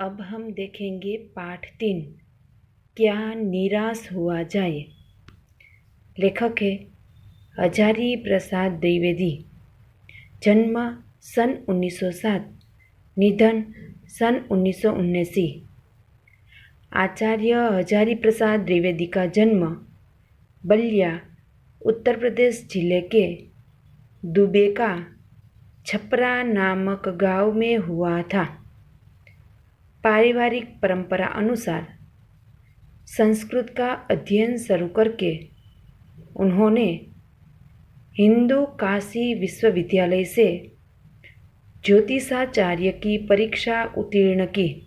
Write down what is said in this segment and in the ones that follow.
अब हम देखेंगे पाठ 3, क्या निराश हुआ जाए। लेखक है हजारी प्रसाद द्विवेदी। जन्म सन 1907, निधन सन 1979। आचार्य हजारी प्रसाद द्विवेदी का जन्म बलिया, उत्तर प्रदेश जिले के दुबेका छपरा नामक गांव में हुआ था। पारिवारिक परंपरा अनुसार संस्कृत का अध्ययन शुरू करके उन्होंने हिंदू काशी विश्वविद्यालय से ज्योतिषाचार्य की परीक्षा उत्तीर्ण की।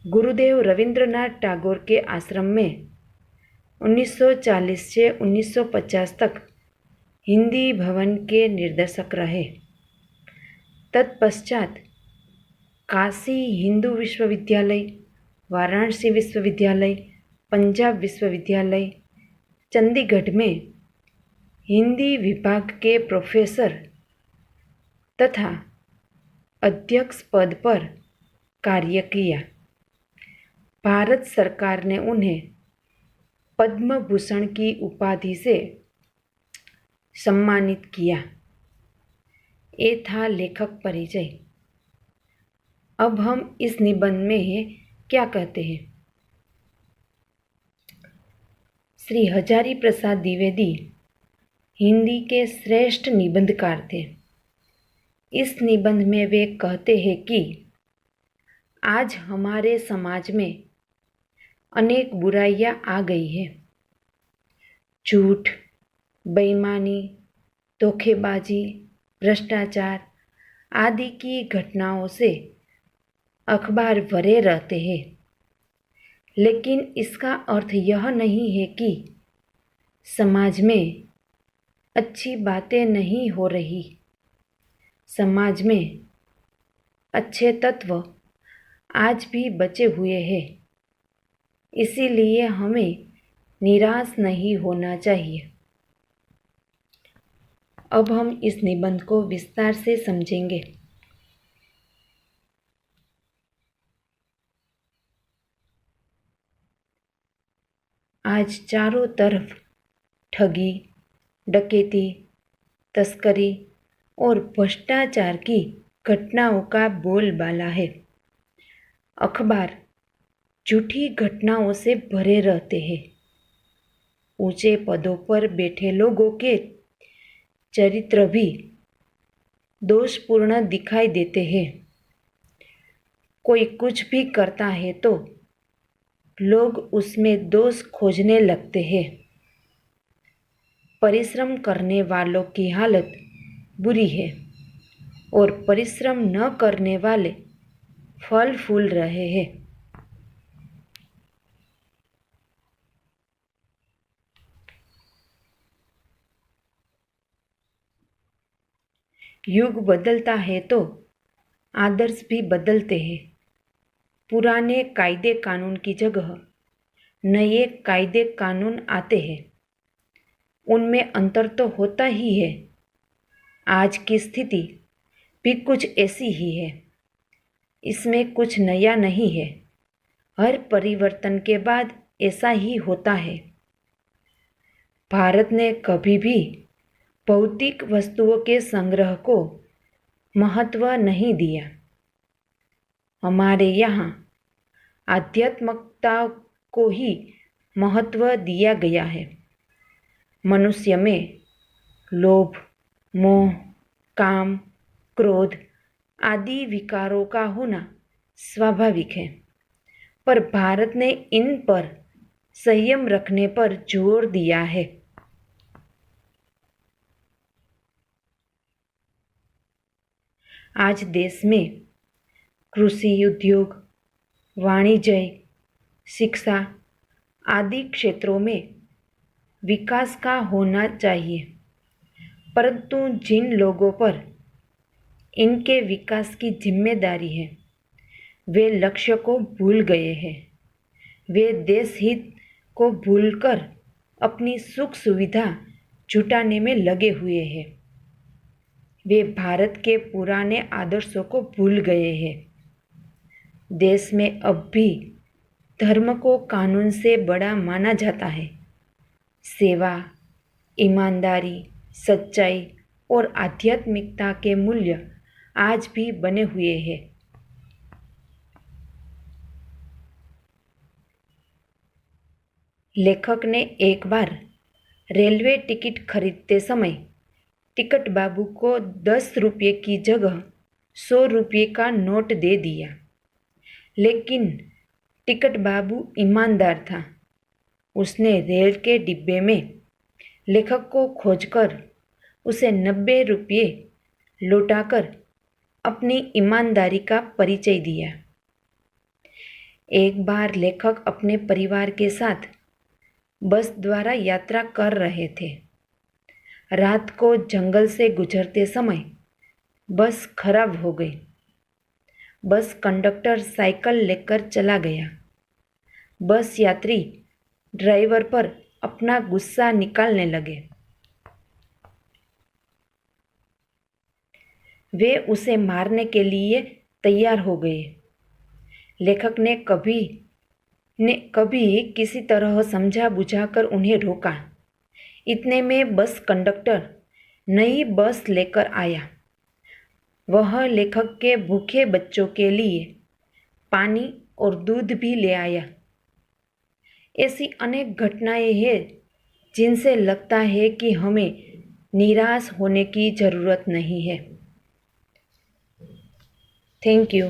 गुरुदेव रविंद्रनाथ टैगोर के आश्रम में 1940 से 1950 तक हिंदी भवन के निर्देशक रहे। तत्पश्चात काशी हिंदू विश्वविद्यालय, वाराणसी विश्वविद्यालय, पंजाब विश्वविद्यालय, चंडीगढ़ में हिंदी विभाग के प्रोफेसर तथा अध्यक्ष पद पर कार्य किया। भारत सरकार ने उन्हें पद्म भूषण की उपाधि से सम्मानित किया। ये था लेखक परिचय। अब हम इस निबंध में क्या कहते हैं। श्री हजारी प्रसाद द्विवेदी हिंदी के श्रेष्ठ निबंधकार थे। इस निबंध में वे कहते हैं कि आज हमारे समाज में अनेक बुराइयां आ गई हैं। झूठ, बेईमानी, धोखेबाजी, भ्रष्टाचार आदि की घटनाओं से अखबार भरे रहते हैं। लेकिन इसका अर्थ यह नहीं है कि समाज में अच्छी बातें नहीं हो रही। समाज में अच्छे तत्व आज भी बचे हुए हैं। इसीलिए हमें निराश नहीं होना चाहिए। अब हम इस निबंध को विस्तार से समझेंगे। आज चारों तरफ ठगी, डकैती, तस्करी और भ्रष्टाचार की घटनाओं का बोलबाला है। अखबार झूठी घटनाओं से भरे रहते हैं। ऊंचे पदों पर बैठे लोगों के चरित्र भी दोषपूर्ण दिखाई देते हैं। कोई कुछ भी करता है तो लोग उसमें दोष खोजने लगते हैं। परिश्रम करने वालों की हालत बुरी है और परिश्रम न करने वाले फल फूल रहे हैं। युग बदलता है तो आदर्श भी बदलते हैं। पुराने कायदे कानून की जगह नए कायदे कानून आते हैं। उनमें अंतर तो होता ही है। आज की स्थिति भी कुछ ऐसी ही है। इसमें कुछ नया नहीं है। हर परिवर्तन के बाद ऐसा ही होता है। भारत ने कभी भी भौतिक वस्तुओं के संग्रह को महत्व नहीं दिया। हमारे यहाँ आध्यात्मिकता को ही महत्व दिया गया है। मनुष्य में लोभ, मोह, काम, क्रोध आदि विकारों का होना स्वाभाविक है, पर भारत ने इन पर संयम रखने पर जोर दिया है। आज देश में कृषि, उद्योग, वाणिज्य, शिक्षा आदि क्षेत्रों में विकास का होना चाहिए, परंतु जिन लोगों पर इनके विकास की जिम्मेदारी है वे लक्ष्य को भूल गए हैं। वे देश हित को भूलकर अपनी सुख सुविधा जुटाने में लगे हुए हैं। वे भारत के पुराने आदर्शों को भूल गए हैं। देश में अब भी धर्म को कानून से बड़ा माना जाता है। सेवा, ईमानदारी, सच्चाई और आध्यात्मिकता के मूल्य आज भी बने हुए हैं। लेखक ने एक बार रेलवे टिकट खरीदते समय टिकट बाबू को 10 रुपये की जगह 100 रुपये का नोट दे दिया, लेकिन टिकट बाबू ईमानदार था। उसने रेल के डिब्बे में लेखक को खोजकर उसे 90 रुपये लौटाकर अपनी ईमानदारी का परिचय दिया। एक बार लेखक अपने परिवार के साथ बस द्वारा यात्रा कर रहे थे। रात को जंगल से गुजरते समय बस खराब हो गई। बस कंडक्टर साइकिल लेकर चला गया। बस यात्री ड्राइवर पर अपना गुस्सा निकालने लगे। वे उसे मारने के लिए तैयार हो गए। लेखक ने कभी किसी तरह समझा बुझाकर उन्हें रोका। इतने में बस कंडक्टर नई बस लेकर आया। वह लेखक के भूखे बच्चों के लिए पानी और दूध भी ले आया। ऐसी अनेक घटनाएं हैं जिनसे लगता है कि हमें निराश होने की ज़रूरत नहीं है। Thank you.